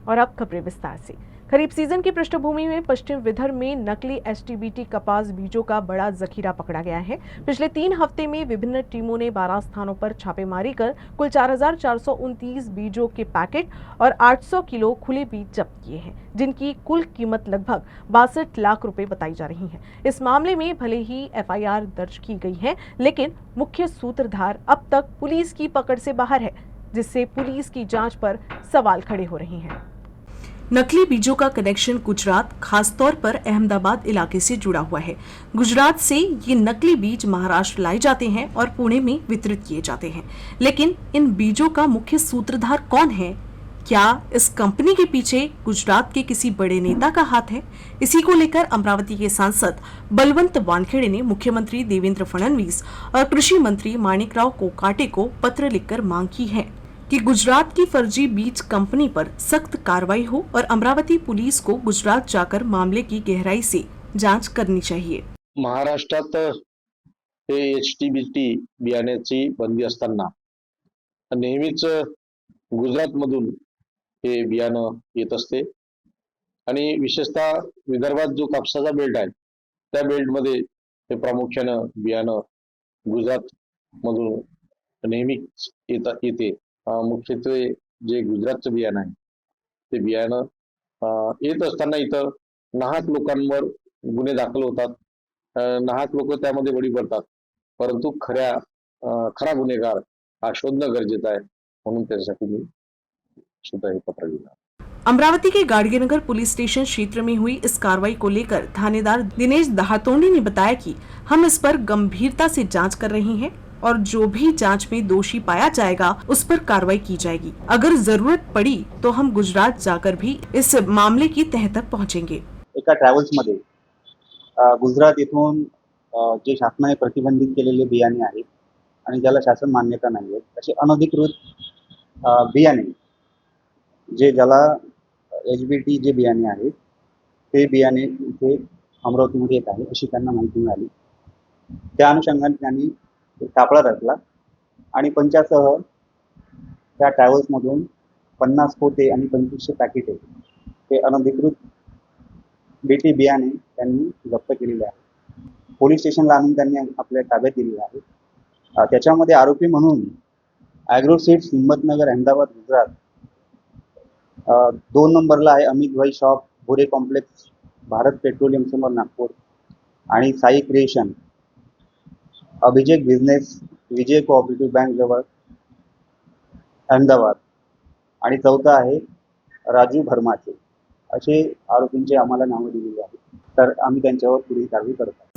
और अब खबरें विस्तार से। खरीफ सीजन की पृष्ठभूमि में पश्चिम विदर्भ में नकली एचटीबीटी कपास बीजों का बड़ा जखीरा पकड़ा गया है। पिछले 3 हफ्ते में विभिन्न टीमों ने 12 स्थानों पर छापेमारी कर कुल 4,429 बीजों के पैकेट और 800 किलो खुले बीज जब्त किए हैं, जिनकी कुल कीमत लगभग 62 लाख रुपए बताई जा रही है। इस मामले में भले ही एफआईआर दर्ज की गई है, लेकिन मुख्य सूत्रधार अब तक पुलिस की पकड़ से बाहर है, जिससे पुलिस की जांच पर सवाल खड़े हो रहे हैं। नकली बीजों का कनेक्शन गुजरात, खासतौर पर अहमदाबाद इलाके से जुड़ा हुआ है। गुजरात से ये नकली बीज महाराष्ट्र लाए जाते हैं और पुणे में वितरित किए जाते हैं। लेकिन इन बीजों का मुख्य सूत्रधार कौन है? क्या इस कंपनी के पीछे गुजरात के किसी बड़े नेता का हाथ है? इसी को लेकर अमरावती के सांसद बलवंत वानखेड़े ने मुख्यमंत्री देवेंद्र फडणवीस और कृषि मंत्री माणिकराव कोकाटे को पत्र लिखकर मांग की है कि गुजरात की फर्जी बीज कंपनी पर सख्त कार्रवाई हो और अमरावती पुलिस को गुजरात जाकर मामले की गहराई से जांच करनी चाहिए। महाराष्ट्रात हे एचटीबीटी बियाण्याची बंदी असताना नेहमीच गुजरातमधून हे बियाणं येत असते आणि विशेषतः विदर्भात जो कापसाचा बेल्ट आहे त्या बेल्टमध्ये हे प्रामुख्यानं बियाणं गुजरातमधून नेहमीच येते। मुख्यत्वे जे गुजरातचं बियाणं आहे ते बियाणं येत असताना इथं नाहक लोकांवर गुन्हे दाखल होतात, नाहक लोक त्यामध्ये बळी पडतात, परंतु खरा गुन्हेगार हा शोधणं गरजेचं आहे, म्हणून त्यासाठी मी सुद्धा हे पत्र लिहिलं। अमरावती के गाड़गीनगर पुलिस स्टेशन क्षेत्र में हुई इस कार्रवाई को लेकर थानेदार दिनेश दहातोंडी ने बताया कि हम इस पर गंभीरता से जांच कर रहे हैं और जो भी जांच में दोषी पाया जाएगा उस पर कार्रवाई की जाएगी। अगर जरूरत पड़ी तो हम गुजरात जाकर भी इस मामले की तह तक पहुंचेंगे। एका ट्रॅव्हल्स मध्ये गुजरात येथून जे शासनाने प्रतिबंधित केलेले बियाणे आहेत आणि ज्याला शासन मान्यता नाही आहे असे अनधिकृत बियाणे जे ज्याला एचबीटी जे बियाणे आहेत ते बियाणे इथे अमरावतीमध्ये येत आहे अशी त्यांना माहिती मिळाली। त्या अनुषंगाने त्यांनी सापळा रचला आणि पंचासह त्या ट्रॅव्हल्समधून 50 पोते आणि 2500 पॅकेट हे अनधिकृत बीटी बियाणे त्यांनी जप्त केलेले आहे। पोलीस स्टेशनला आणून त्यांनी आपल्या ताब्यात दिलेले आहे। त्याच्यामध्ये आरोपी म्हणून ॲग्रोसीड्स हिम्मतनगर अहमदाबाद गुजरात 2 नंबरला आहे अमित भाई शॉप भोरे कॉम्प्लेक्स भारत पेट्रोलियम समोर नागपूर आणि साई क्रिएशन अभिषेक बिझनेस विजय कोऑपरेटिव्ह बँक जवळ अहमदाबाद आणि 4था आहे राजू भरमाचे असे आरोपींचे आम्हाला नावं दिलेली आहेत। तर आम्ही त्यांच्यावर पुढील कारवाई करतो।